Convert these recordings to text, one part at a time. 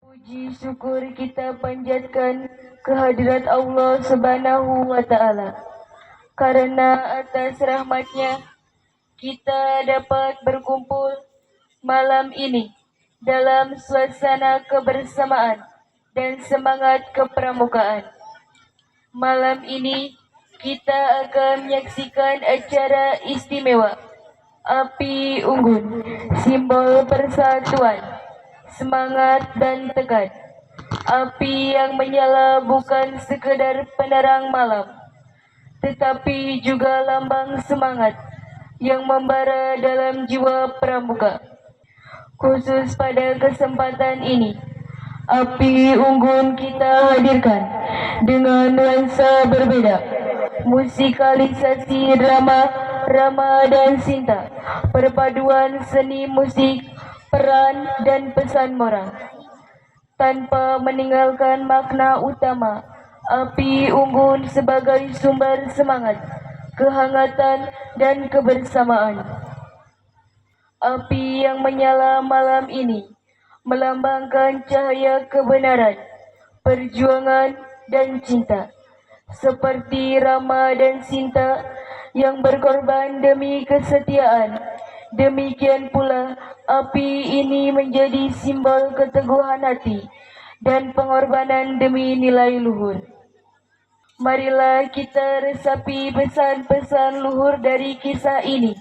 Puji syukur kita panjatkan kehadirat Allah Subhanahu wa Ta'ala. Karena atas rahmatnya kita dapat berkumpul malam ini dalam suasana kebersamaan dan semangat kepramukaan. Malam ini kita akan menyaksikan acara istimewa Api Unggun, simbol persatuan, semangat dan tekad. Api yang menyala bukan sekedar penerang malam, tetapi juga lambang semangat yang membara dalam jiwa pramuka. Khusus pada kesempatan ini, Api Unggun kita hadirkan dengan nuansa berbeda. Musikalisasi drama Rama dan Sinta, perpaduan seni musik, peran dan pesan moral. Tanpa meninggalkan makna utama, Api Unggun sebagai sumber semangat, kehangatan dan kebersamaan. Api yang menyala malam ini melambangkan cahaya kebenaran, perjuangan dan cinta. Seperti Rama dan Sinta yang berkorban demi kesetiaan, demikian pula api ini menjadi simbol keteguhan hati dan pengorbanan demi nilai luhur. Marilah kita resapi pesan-pesan luhur dari kisah ini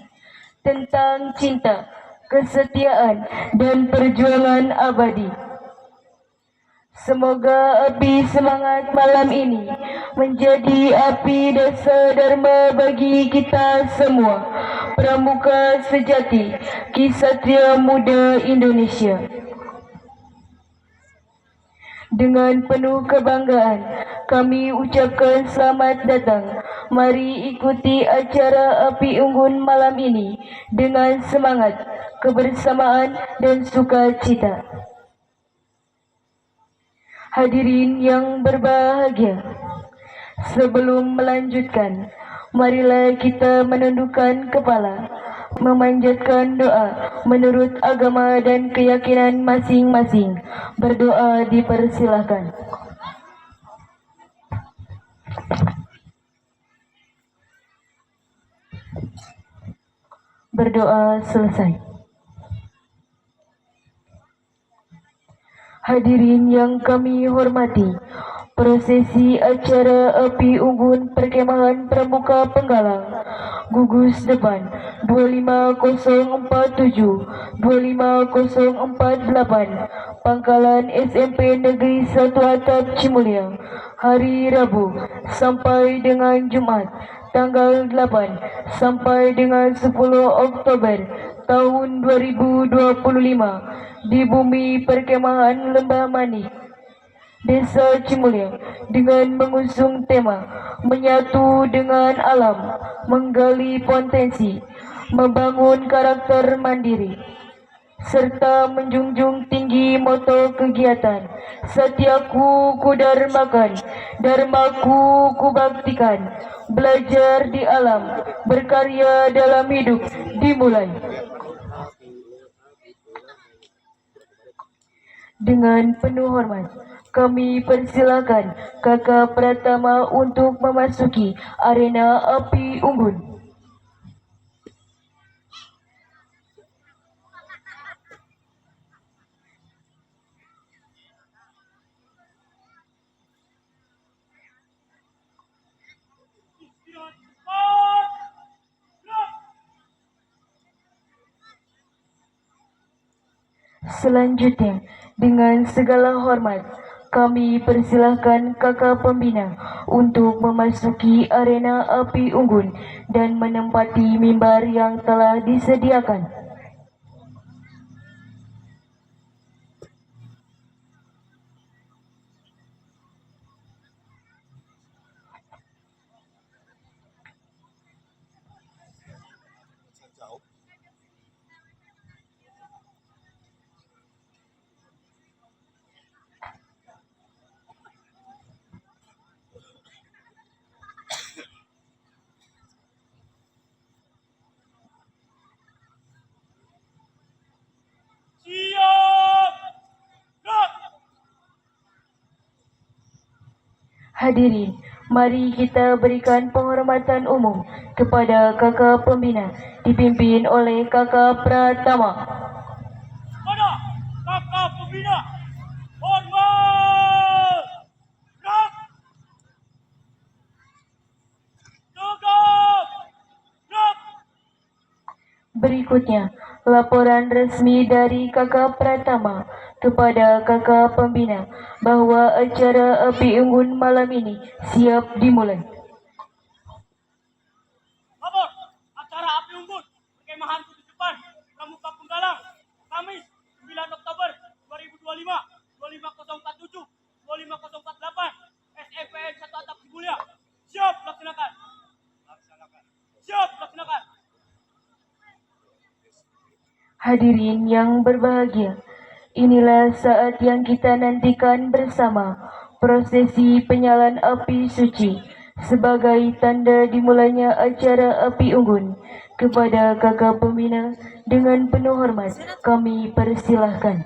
tentang cinta, kesetiaan, dan perjuangan abadi. Semoga api semangat malam ini menjadi api dasa dharma bagi kita semua, pramuka sejati, Ksatria Muda Indonesia. Dengan penuh kebanggaan, kami ucapkan selamat datang. Mari ikuti acara Api Unggun malam ini dengan semangat, kebersamaan, dan sukacita. Hadirin yang berbahagia, sebelum melanjutkan, marilah kita menundukkan kepala, memanjatkan doa menurut agama dan keyakinan masing-masing. Berdoa dipersilahkan. Berdoa selesai. Hadirin yang kami hormati, prosesi acara Api Unggun Perkemahan Pramuka Penggalang gugus depan 25047 25048 Pangkalan SMP Negeri 1 Atap Cimulya, hari Rabu sampai dengan Jumat tanggal 8 sampai dengan 10 Oktober tahun 2025 di bumi perkemahan Lembah Manik, Desa Cimulya, dengan mengusung tema menyatu dengan alam, menggali potensi, membangun karakter mandiri, serta menjunjung tinggi moto kegiatan Satyaku Kudarmakan, Dharmaku Kubaktikan, belajar di alam, berkarya dalam hidup dimulai. Dengan penuh hormat, kami persilakan Kakak Pratama untuk memasuki arena Api Unggun. Selanjutnya, dengan segala hormat, kami persilahkan kakak pembina untuk memasuki arena Api Unggun dan menempati mimbar yang telah disediakan. Hadirin, mari kita berikan penghormatan umum kepada kakak pembina dipimpin oleh kakak Pratama. Kepada kakak pembina, hormat! Gerak! Tegap! Gerak! Berikutnya, laporan resmi dari kakak Pratama kepada kakak pembina bahwa acara api unggun malam ini siap dimulai. Lapor, acara api unggun perkemahan Kutujupan Pramuka Penggalang, Kamis 9 Oktober 2025, 25047, 25048, SEPN 1 Atap Cibulia. Siap laksanakan. Siap laksanakan. Hadirin yang berbahagia, inilah saat yang kita nantikan bersama, prosesi penyalaan api suci sebagai tanda dimulainya acara api unggun. Kepada kakak pembina dengan penuh hormat kami persilahkan.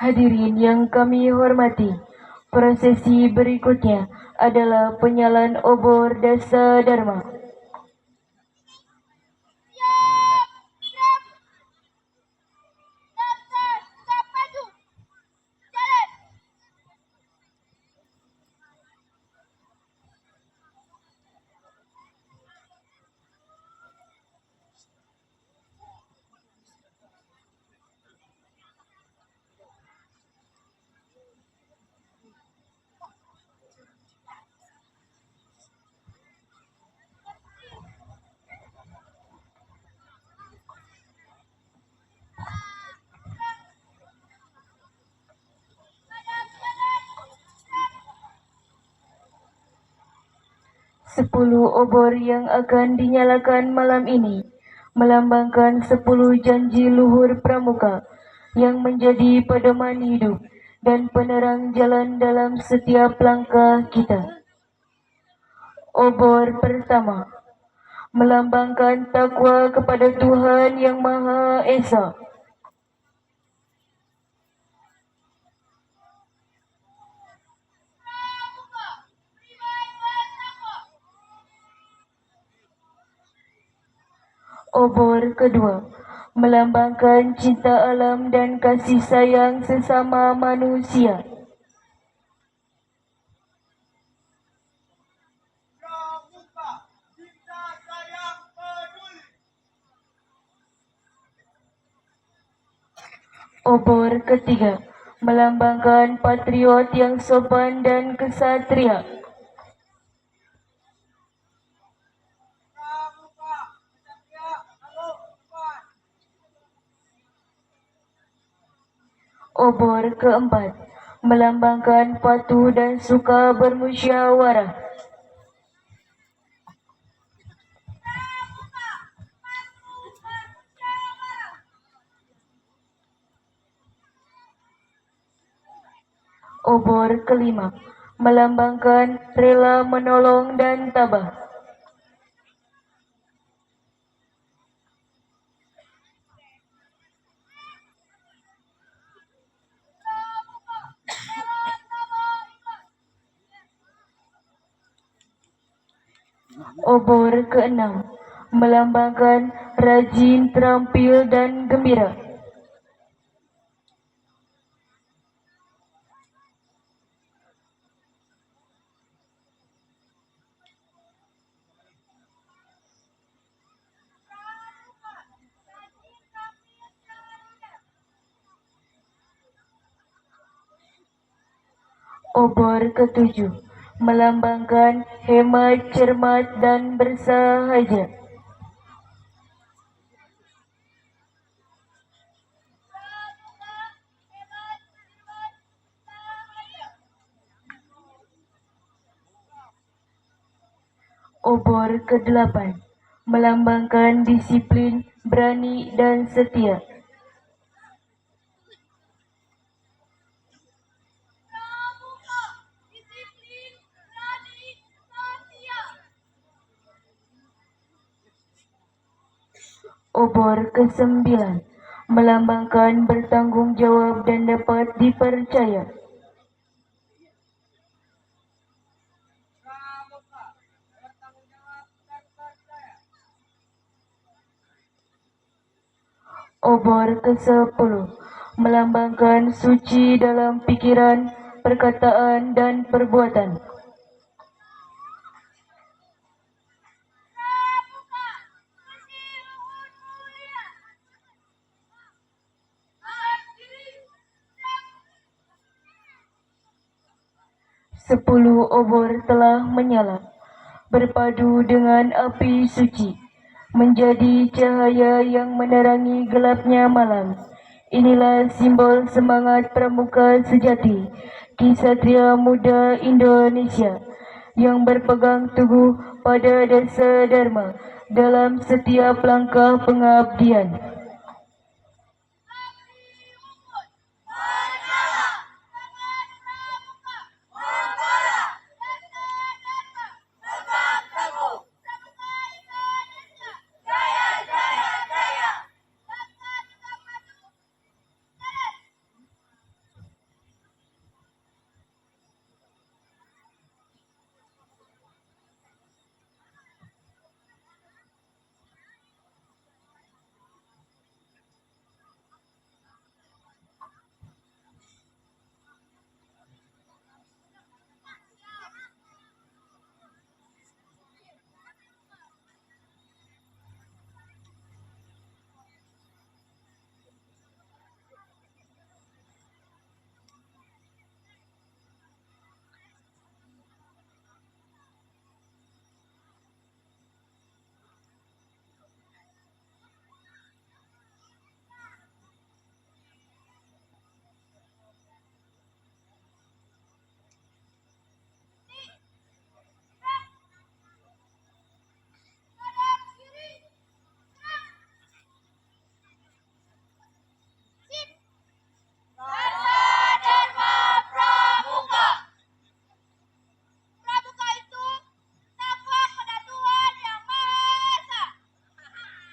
Hadirin yang kami hormati, prosesi berikutnya adalah penyalaan obor dasa dharma. Sepuluh obor yang akan dinyalakan malam ini melambangkan 10 janji luhur pramuka yang menjadi pedoman hidup dan penerang jalan dalam setiap langkah kita. Obor pertama melambangkan takwa kepada Tuhan Yang Maha Esa. Obor kedua melambangkan cinta alam dan kasih sayang sesama manusia. Pramuka, cinta sayang peduli. Obor ketiga melambangkan patriot yang sopan dan kesatria. Pramuka, kesatria, halo, depan. Obor keempat melambangkan patuh dan suka bermusyawarah. Obor kelima melambangkan rela menolong dan tabah. Obor keenam melambangkan rajin, terampil, dan gembira. Obor ketujuh melambangkan hemat, cermat, dan bersahaja. Obor kedelapan melambangkan disiplin, berani, dan setia. Obor kesembilan melambangkan bertanggung jawab dan dapat dipercaya. Pramuka, bertanggung jawab dan percaya. Obor ke-10 melambangkan suci dalam pikiran, perkataan, dan perbuatan. Sepuluh obor telah menyala, berpadu dengan api suci, menjadi cahaya yang menerangi gelapnya malam. Inilah simbol semangat pramuka sejati, Ksatria Muda Indonesia, yang berpegang teguh pada dasar dharma dalam setiap langkah pengabdian.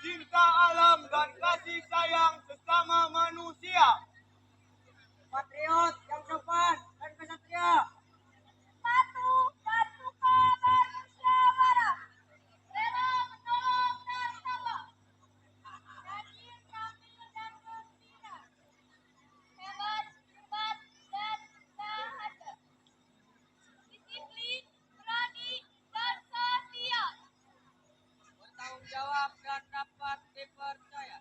Cinta alam dan kasih sayang sesama manusia. Patriot yang sopan dan kesatria. Patuh dan suka bermusyawarah. Rela menolong dan sabar. Rajin, rampil, dan gembira. Hebat, cermat, dan sahaja. Disiplin, berani, dan setia. Bertanggung jawab dan dapat dipercaya.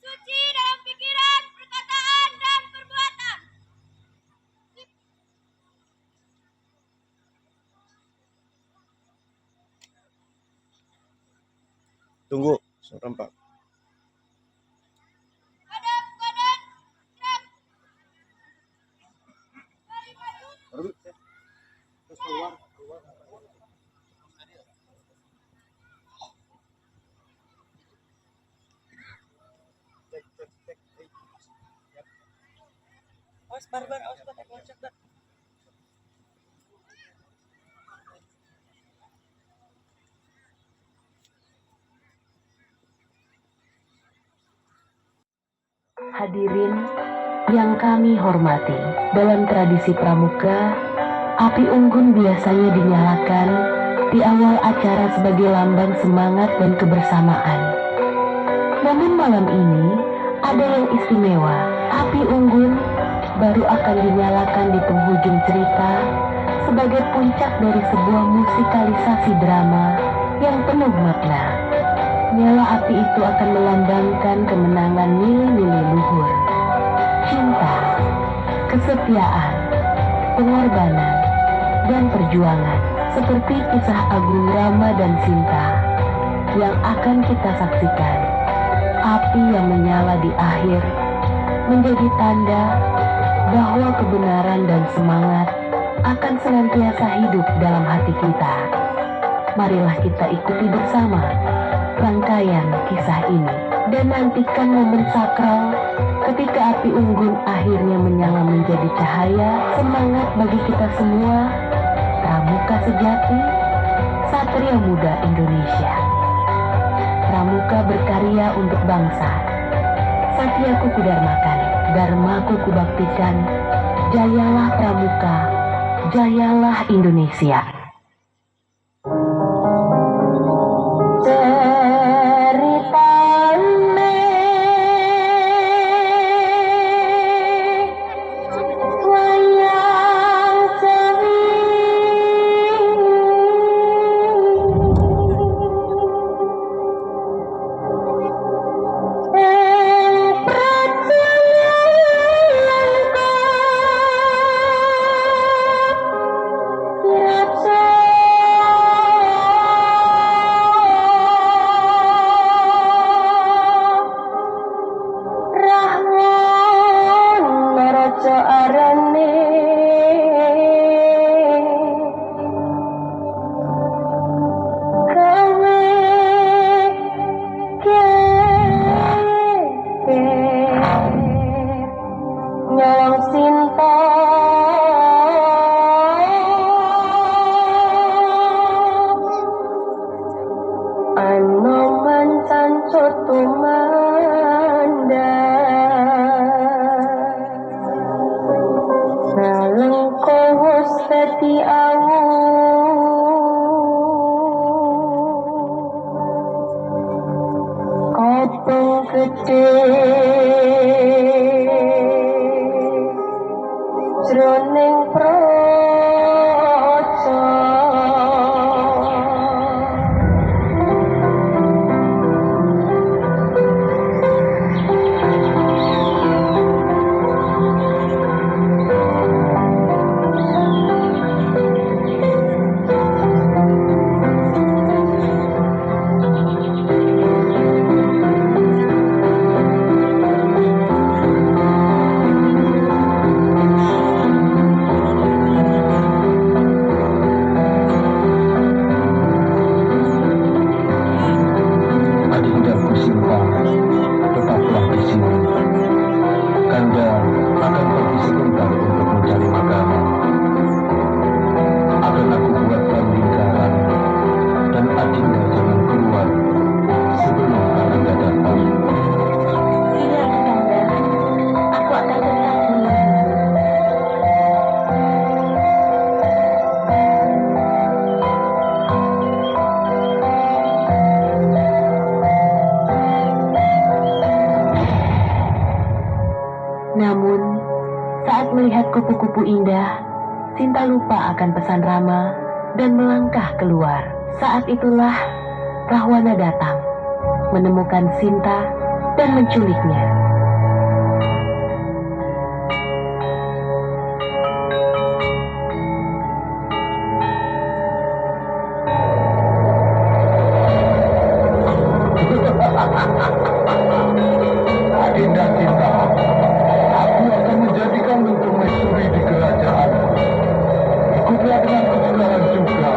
Suci dalam pikiran, perkataan, dan perbuatan. Tunggu, serempak. Hadap kanan, gerak. Dari maju. Terus keluar. Awas barbar, awas bat, loncat bat. Hadirin yang kami hormati, dalam tradisi pramuka, api unggun biasanya dinyalakan di awal acara sebagai lambang semangat dan kebersamaan. Namun malam ini ada yang istimewa. Api unggun baru akan dinyalakan di penghujung cerita sebagai puncak dari sebuah musikalisasi drama yang penuh makna. Nyala api itu akan melambangkan kemenangan nilai-nilai luhur, cinta, kesetiaan, pengorbanan, dan perjuangan seperti kisah agung Rama dan Sinta yang akan kita saksikan. Api yang menyala di akhir menjadi tanda bahwa kebenaran dan semangat akan senantiasa hidup dalam hati kita. Marilah kita ikuti bersama rangkaian kisah ini dan nantikan momen sakral ketika api unggun akhirnya menyala menjadi cahaya semangat bagi kita semua, pramuka sejati, satria muda Indonesia. Pramuka berkarya untuk bangsa. Satyaku kudarmakan, dharmaku kubaktikan. Jayalah pramuka, jayalah Indonesia. Kupu-kupu indah, Sinta lupa akan pesan Rama dan melangkah keluar. Saat itulah Rahwana datang, menemukan Sinta dan menculiknya. Adinda Sinta, aku akan menjadikan permaisuri di kerajaan. Ikutlah denganku sekarang juga.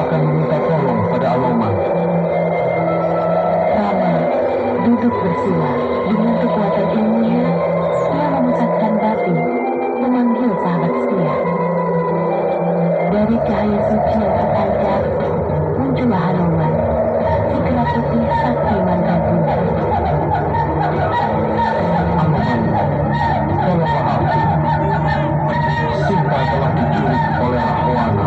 akan meminta tolong pada Anoman. Rama duduk bersila dengan kekuatan ilmunya. Ia memusatkan batin, memanggil sahabat setia. Dari cahaya suci yang terpancar, muncullah Hanoman, si kera putih sakti mandraguna. Anoman, tolonglah aku. Sinta telah diculik oleh Rahwana.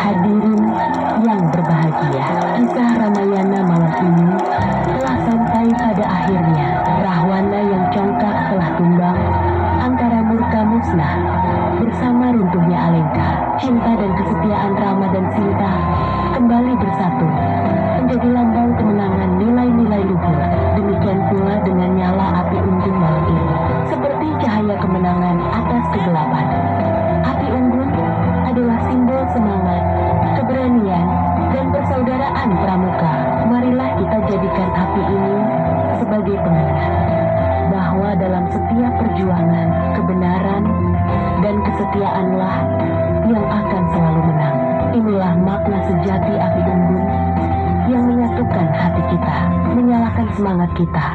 Hadirin yang berbahagia, kisah Ramayana malam ini telah sampai pada akhirnya. Rahwana yang congkak telah tumbang, antara murka musnah, bersama runtuhnya Alengka. Cinta dan kesetiaan Rama dan Sinta kembali bersatu, menjadi lambang kemenangan nilai-nilai luhur. Demikian pula dengan nyala api unggun malam ini, seperti cahaya kemenangan atas kegelapan. Api unggun adalah simbol semangat, keberanian, dan persaudaraan pramuka. Marilah kita jadikan api ini sebagai pengingat bahwa dalam setiap perjuangan, kebenaran dan kesetiaanlah yang akan selalu menang. Inilah makna sejati api unggun yang menyatukan hati kita, menyalakan semangat kita,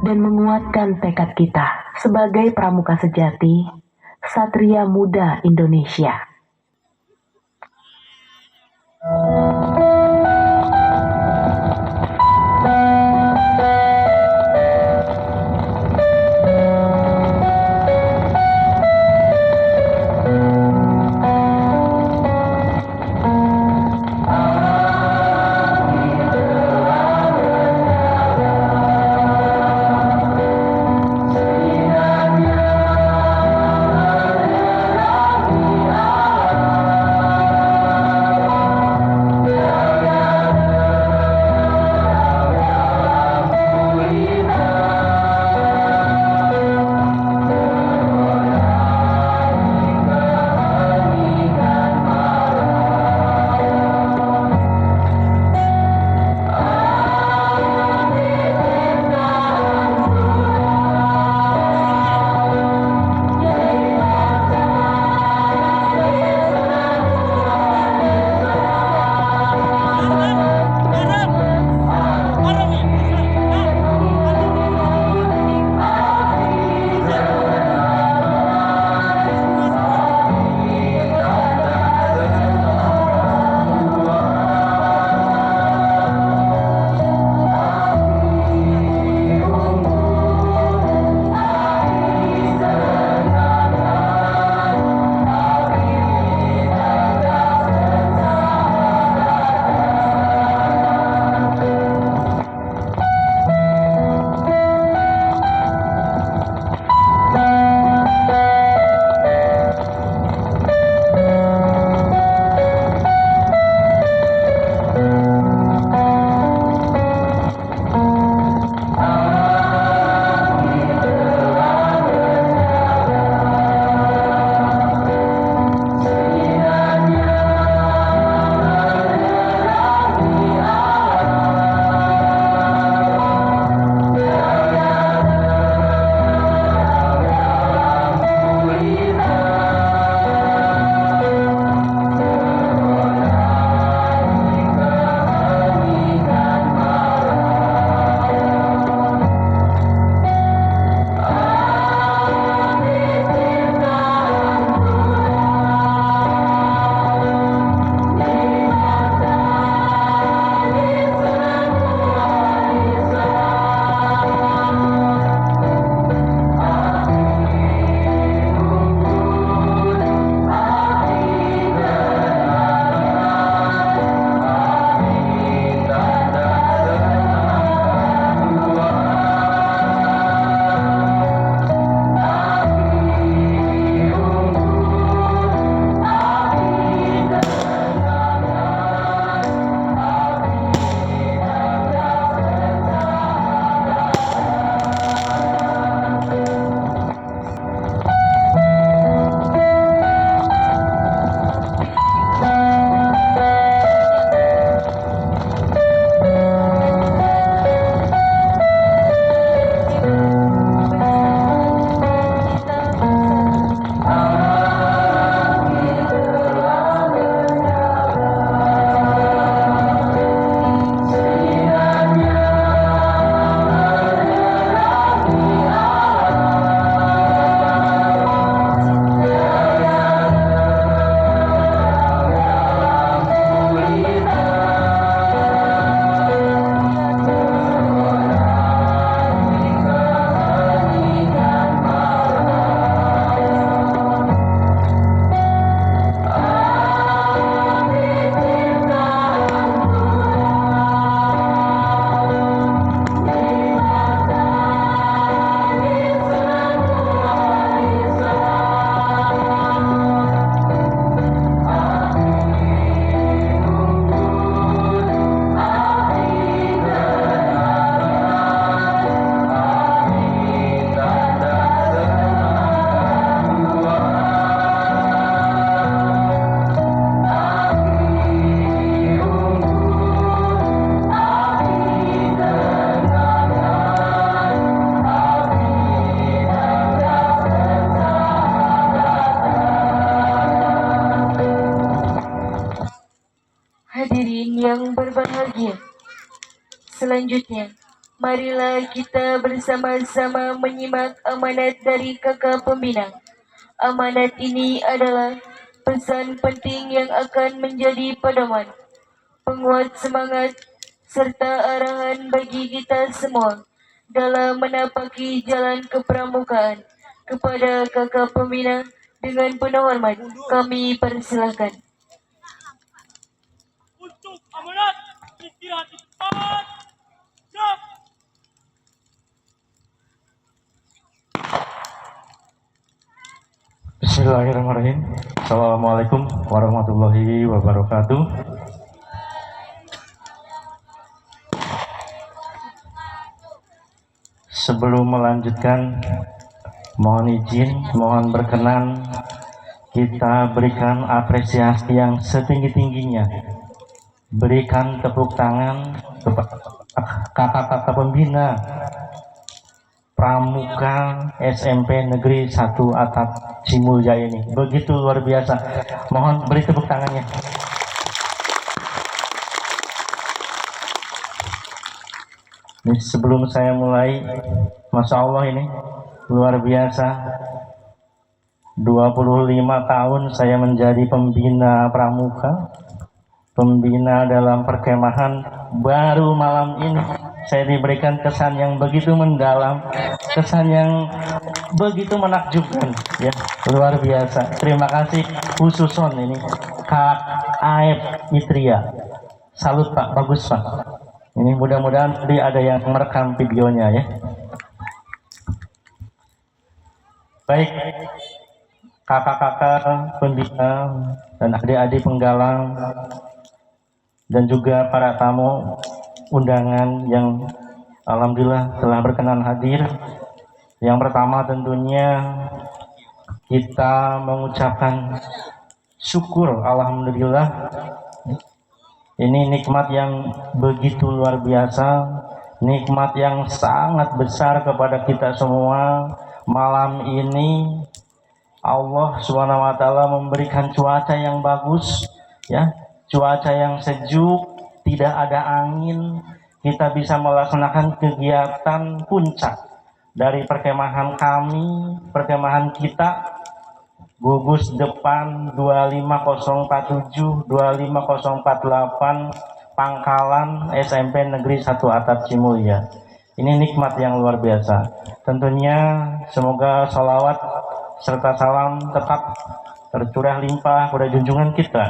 dan menguatkan tekad kita sebagai pramuka sejati, Satria Muda Indonesia. Selanjutnya, marilah kita bersama-sama menyimak amanat dari kakak pembina. Amanat ini adalah pesan penting yang akan menjadi pedoman, penguat semangat, serta arahan bagi kita semua dalam menapaki jalan kepramukaan. Kepada kakak pembina, dengan penuh hormat, kami persilahkan. Untuk amanat, istirahat di tempat. Siap. Bismillahirrahmanirrahim. Assalamualaikum warahmatullahi wabarakatuh. Sebelum melanjutkan, mohon izin, mohon berkenan kita berikan apresiasi yang setinggi-tingginya. Berikan tepuk tangan kepada kakak-kakak pembina Pramuka SMP Negeri 1 Atap Cimulya ini. Begitu luar biasa. Mohon beri tepuk tangannya. Ini sebelum saya mulai, Masya Allah ini luar biasa. 25 tahun saya menjadi pembina pramuka, pembina dalam perkemahan. Baru malam ini saya diberikan kesan yang begitu mendalam, kesan yang begitu menakjubkan, ya, luar biasa. Terima kasih khususon ini Kak Aep Mitria. Salut Pak, bagus Pak. Ini mudah-mudahan tadi ada yang merekam videonya ya. Baik, kakak-kakak pembina dan adik-adik penggalang dan juga para tamu undangan yang alhamdulillah telah berkenan hadir. Yang pertama tentunya kita mengucapkan syukur alhamdulillah. Ini nikmat yang begitu luar biasa, nikmat yang sangat besar kepada kita semua. Malam ini Allah SWT memberikan cuaca yang bagus, ya, cuaca yang sejuk, tidak ada angin. Kita bisa melaksanakan kegiatan puncak dari perkemahan kami, perkemahan kita, gugus depan 25047, 25048, Pangkalan SMP Negeri 1 Atap Cimulya. Ini nikmat yang luar biasa. Tentunya semoga sholawat serta salam tetap tercurah limpah pada junjungan kita,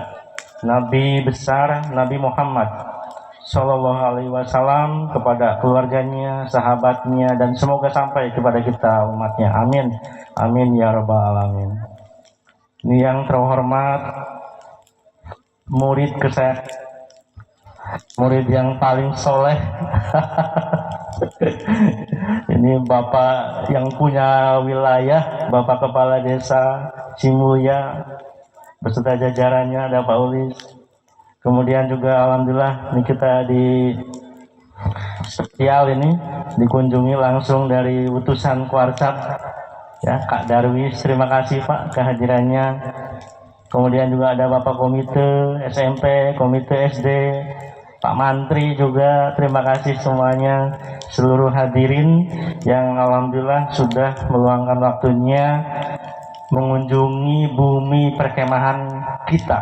Nabi besar Nabi Muhammad Sallallahu Alaihi Wasallam, kepada keluarganya, sahabatnya, dan semoga sampai kepada kita umatnya. Amin, amin ya rabbal alamin. Ini yang terhormat murid kesayangan, murid yang paling soleh. Ini Bapak yang punya wilayah, Bapak Kepala Desa Cimulya beserta jajarannya, ada Pak Ulis. Kemudian juga alhamdulillah ini kita di spesial ini dikunjungi langsung dari utusan Kuarcat, ya, Kak Darwis. Terima kasih Pak kehadirannya. Kemudian juga ada Bapak Komite SMP, Komite SD, Pak Mantri juga. Terima kasih semuanya, seluruh hadirin yang alhamdulillah sudah meluangkan waktunya mengunjungi bumi perkemahan kita.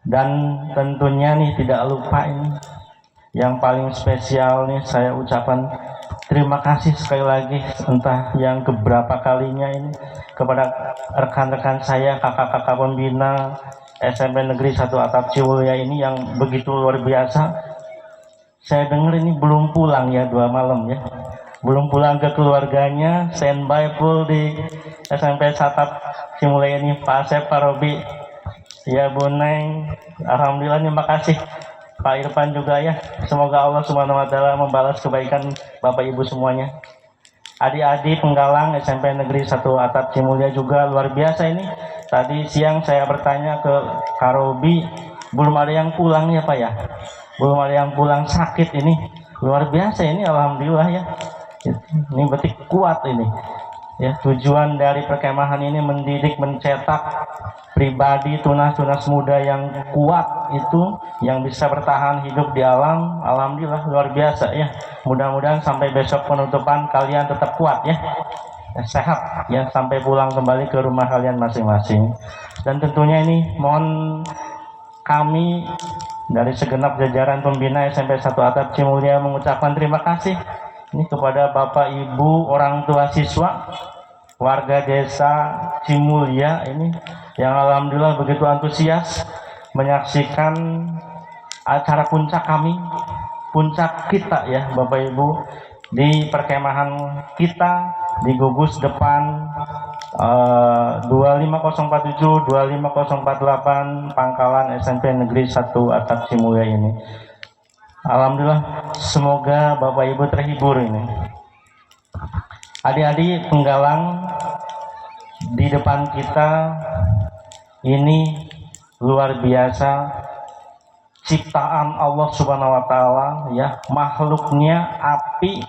Dan tentunya nih tidak lupa ini yang paling spesial nih, saya ucapkan terima kasih sekali lagi, entah yang keberapa kalinya ini, kepada rekan-rekan saya, kakak-kakak pembina SMP Negeri 1 Atap Cimulya ini yang begitu luar biasa. Saya dengar ini belum pulang ya, 2 malam ya, belum pulang ke keluarganya, standby full di SMP 1 Atap Cimulya ini. Pak Asep, Pak Robi, ya Bu Neng, alhamdulillah, terima kasih Pak Irfan juga ya. Semoga Allah Subhanahu wa taala membalas kebaikan Bapak Ibu semuanya. Adik-adik penggalang SMP Negeri 1 Atap Cimulya juga luar biasa ini. Tadi siang saya bertanya ke Karobi, belum ada yang pulang ya Pak ya. Belum ada yang pulang sakit ini. Luar biasa ini, alhamdulillah ya. Ini berarti kuat ini. Ya, tujuan dari perkemahan ini mendidik, mencetak pribadi tunas-tunas muda yang kuat itu, yang bisa bertahan hidup di alam. Alhamdulillah luar biasa ya. Mudah-mudahan sampai besok penutupan kalian tetap kuat ya. Sehat ya sampai pulang kembali ke rumah kalian masing-masing. Dan tentunya ini mohon kami dari segenap jajaran pembina SMP 1 Atap Cimulya mengucapkan terima kasih ini kepada Bapak Ibu orang tua siswa warga desa Cimulya ini yang alhamdulillah begitu antusias menyaksikan acara puncak kami, puncak kita ya Bapak Ibu, di perkemahan kita di gugus depan 25047 25048 Pangkalan SMP Negeri 1 Atap Cimulya ini. Alhamdulillah semoga Bapak Ibu terhibur ini. Adik-adik penggalang di depan kita ini luar biasa, ciptaan Allah Subhanahu wa taala ya, makhluknya api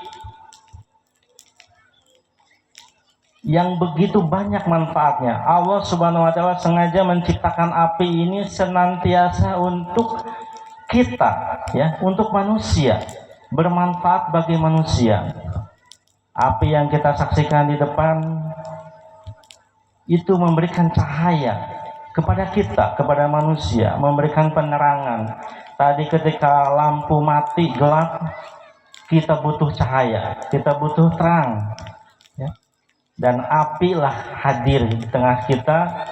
yang begitu banyak manfaatnya. Allah Subhanahu wa taala sengaja menciptakan api ini senantiasa untuk kita ya, untuk manusia, bermanfaat bagi manusia. Api yang kita saksikan di depan itu memberikan cahaya kepada kita, kepada manusia, memberikan penerangan. Tadi ketika lampu mati gelap, kita butuh cahaya, kita butuh terang ya. Dan apilah hadir di tengah kita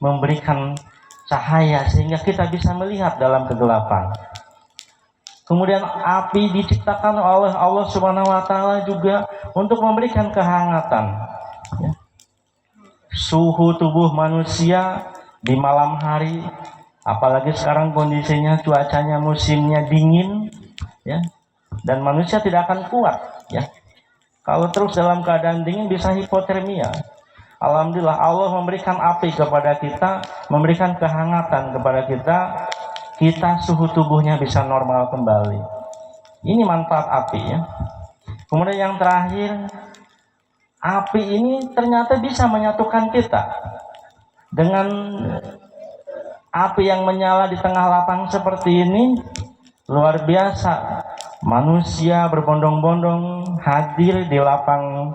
memberikan cahaya sehingga kita bisa melihat dalam kegelapan. Kemudian api diciptakan oleh Allah Subhanahu wa taala juga untuk memberikan kehangatan ya. Suhu tubuh manusia di malam hari, apalagi sekarang kondisinya cuacanya musimnya dingin ya, dan manusia tidak akan kuat ya. Kalau terus dalam keadaan dingin bisa hipotermia. Alhamdulillah Allah memberikan api kepada kita, memberikan kehangatan kepada kita suhu tubuhnya bisa normal kembali. Ini manfaat api ya. Kemudian yang terakhir, api ini ternyata bisa menyatukan kita. Dengan api yang menyala di tengah lapang seperti ini, luar biasa. Manusia berbondong-bondong hadir di lapang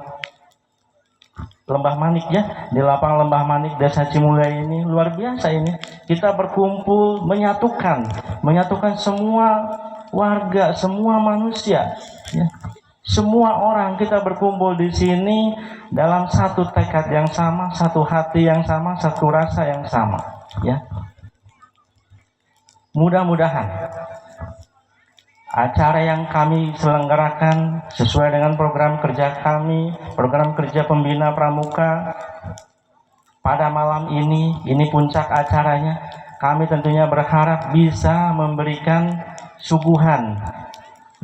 Lembah Manik ya, di lapang Lembah Manik Desa Cimulya ini luar biasa ini. Kita berkumpul menyatukan semua warga, semua manusia ya. Semua orang kita berkumpul di sini dalam satu tekad yang sama, satu hati yang sama, satu rasa yang sama ya. Mudah-mudahan acara yang kami selenggarakan sesuai dengan program kerja kami, program kerja pembina pramuka pada malam ini puncak acaranya. Kami tentunya berharap bisa memberikan suguhan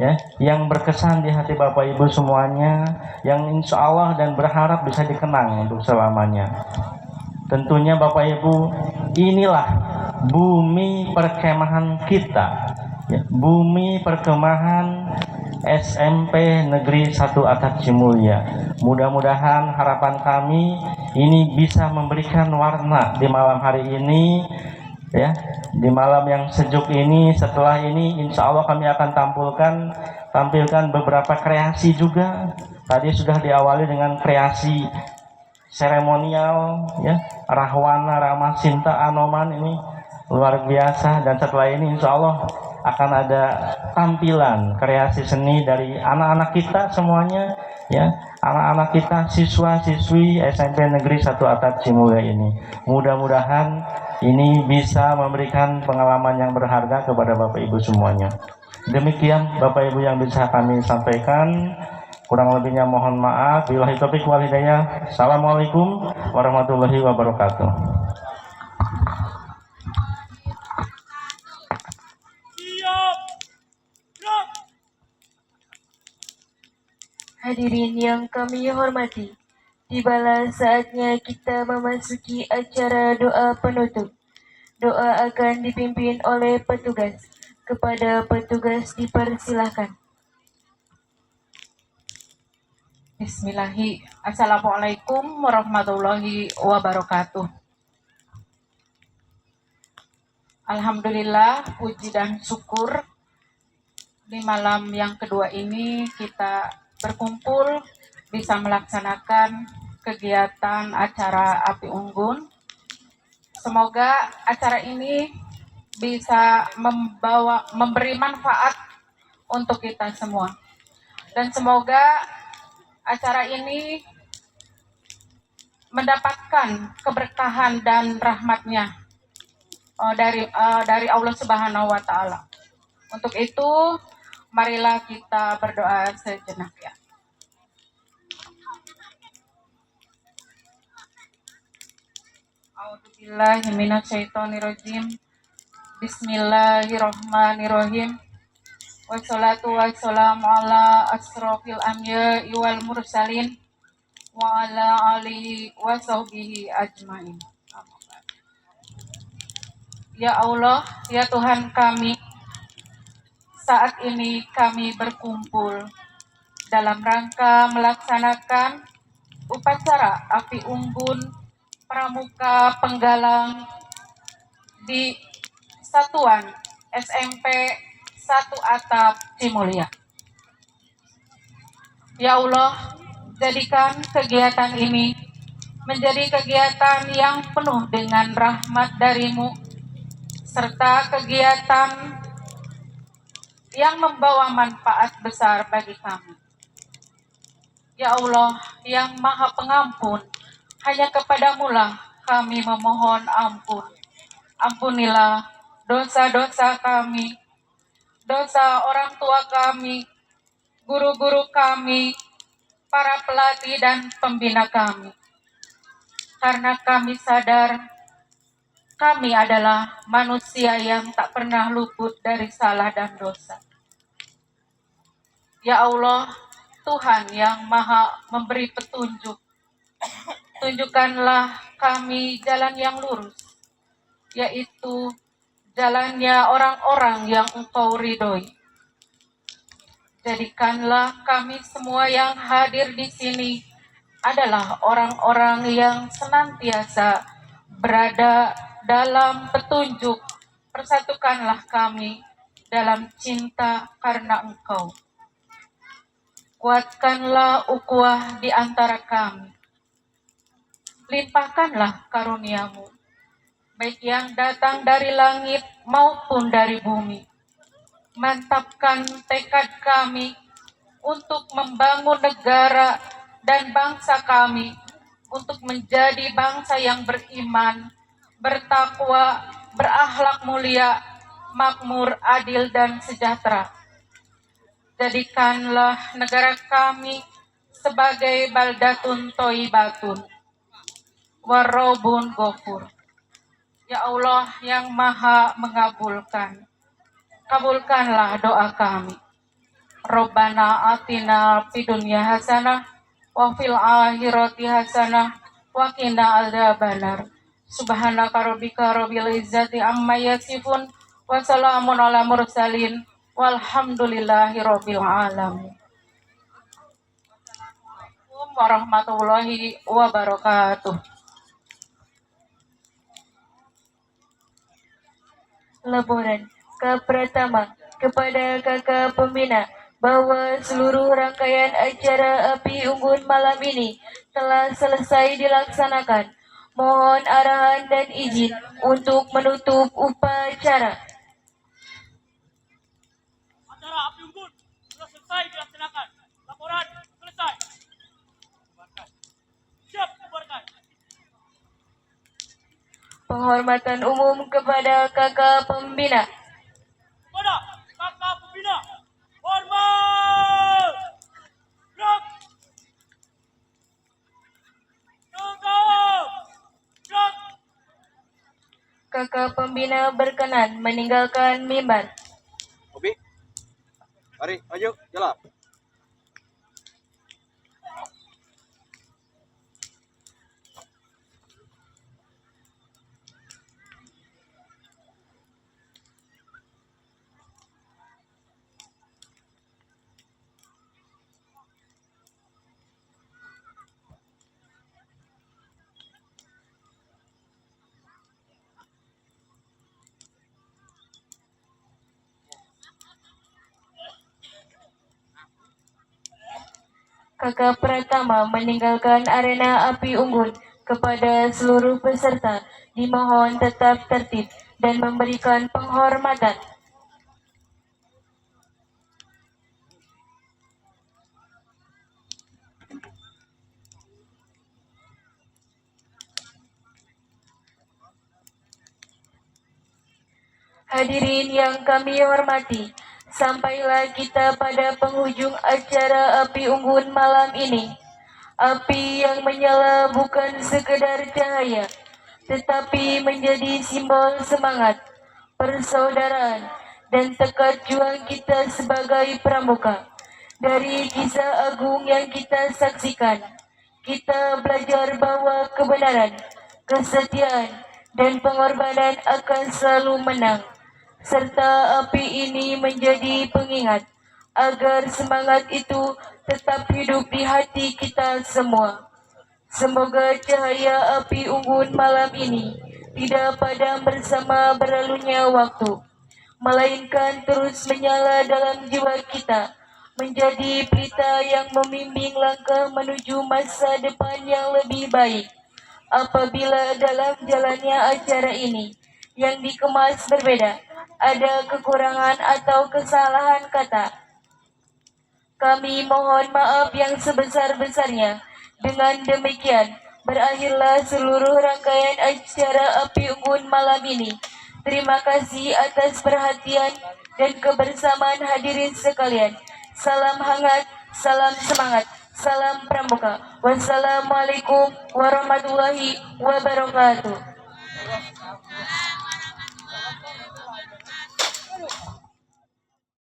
ya, yang berkesan di hati Bapak Ibu semuanya, yang insya Allah dan berharap bisa dikenang untuk selamanya. Tentunya Bapak Ibu, inilah bumi perkemahan kita ya, bumi perkemahan SMP Negeri 1 Atap Cimulya. Mudah-mudahan harapan kami ini bisa memberikan warna di malam hari ini ya, di malam yang sejuk ini. Setelah ini insya Allah kami akan tampilkan beberapa kreasi juga. Tadi sudah diawali dengan kreasi seremonial ya, Rahwana, Rama, Sinta, Anoman, ini luar biasa. Dan setelah ini insya Allah akan ada tampilan kreasi seni dari anak-anak kita semuanya ya, anak-anak kita siswa-siswi SMP Negeri 1 Atap Cimulya ini. Mudah-mudahan ini bisa memberikan pengalaman yang berharga kepada Bapak Ibu semuanya. Demikian Bapak Ibu yang bisa kami sampaikan. Kurang lebihnya mohon maaf. Billahi taufiq wal hidayah. Assalamualaikum warahmatullahi wabarakatuh. Siap. Gerak. Hadirin yang kami hormati, tibalah saatnya kita memasuki acara doa penutup. Doa akan dipimpin oleh petugas. Kepada petugas dipersilahkan. Bismillahi. Assalamualaikum warahmatullahi wabarakatuh. Alhamdulillah, puji dan syukur di malam yang kedua ini kita berkumpul bisa melaksanakan kegiatan acara Api Unggun. Semoga acara ini bisa memberi manfaat untuk kita semua. Dan semoga acara ini mendapatkan keberkahan dan rahmatnya dari Allah Subhanahu wa Ta'ala. Untuk itu, marilah kita berdoa sejenak ya. A'udzubillahi minasyaitonirrajim. Bismillahirrahmanirrahim. Wassalatu wassalamu ala asrofil anbiya'i wal mursalin wa ala alihi wa sahbihi ajmain. Ya Allah, ya Tuhan kami, saat ini kami berkumpul dalam rangka melaksanakan upacara Api Unggun Pramuka Penggalang di Satuan SMP 1 Atap Cimulya. Ya Allah, jadikan kegiatan ini menjadi kegiatan yang penuh dengan rahmat dari-Mu, serta kegiatan yang membawa manfaat besar bagi kami. Ya Allah, yang Maha Pengampun, hanya kepadamu lah kami memohon ampun. Ampunilah dosa-dosa kami, dosa orang tua kami, guru-guru kami, para pelatih dan pembina kami. Karena kami sadar kami adalah manusia yang tak pernah luput dari salah dan dosa. Ya Allah, Tuhan yang Maha memberi petunjuk, tunjukkanlah kami jalan yang lurus, yaitu jalannya orang-orang yang Engkau ridhoi. Jadikanlah kami semua yang hadir di sini adalah orang-orang yang senantiasa berada dalam petunjuk. Persatukanlah kami dalam cinta karena Engkau. Kuatkanlah ukhuwah di antara kami. Limpahkanlah karunia-Mu, baik yang datang dari langit maupun dari bumi. Mantapkan tekad kami untuk membangun negara dan bangsa kami, untuk menjadi bangsa yang beriman, bertakwa, berakhlak mulia, makmur, adil, dan sejahtera. Jadikanlah negara kami sebagai baldatun toibatun, warobun gofur. Ya Allah yang Maha mengabulkan, kabulkanlah doa kami. Rabbana atina fid dunya hasanah wa fil akhirati hasanah wa qina adzabannar. Subhanaka rabbika rabbil izzati amma yasifun wa salamun ala mursalin walhamdulillahi rabbil alamin. Assalamualaikum warahmatullahi wabarakatuh. Laporan pertama kepada kakak pembina bahwa seluruh rangkaian acara Api Unggun malam ini telah selesai dilaksanakan. Mohon arahan dan izin untuk menutup upacara. Acara Api Unggun sudah selesai dilaksanakan. Laporan selesai. Bubarkan. Siap bubarkan. Penghormatan umum kepada kakak pembina. Kepada kakak pembina, hormat. Gerak. Tegak. Gerak. Kakak pembina berkenan meninggalkan mimbar. Obi, mari maju, jalan. Kakak Pratama meninggalkan arena api unggun. Kepada seluruh peserta dimohon tetap tertib dan memberikan penghormatan. Hadirin yang kami hormati, sampailah kita pada penghujung acara api unggun malam ini. Api yang menyala bukan sekedar cahaya, tetapi menjadi simbol semangat, persaudaraan, dan tekad juang kita sebagai pramuka. Dari kisah agung yang kita saksikan, kita belajar bahwa kebenaran, kesetiaan, dan pengorbanan akan selalu menang. Serta api ini menjadi pengingat agar semangat itu tetap hidup di hati kita semua. Semoga cahaya api unggun malam ini tidak padam bersama berlalunya waktu, melainkan terus menyala dalam jiwa kita, menjadi pelita yang membimbing langkah menuju masa depan yang lebih baik. Apabila dalam jalannya acara ini yang dikemas berbeda, ada kekurangan atau kesalahan kata, kami mohon maaf yang sebesar-besarnya. Dengan demikian, berakhirlah seluruh rangkaian acara api unggun malam ini. Terima kasih atas perhatian dan kebersamaan hadirin sekalian. Salam hangat, salam semangat, salam pramuka. Wassalamualaikum warahmatullahi wabarakatuh.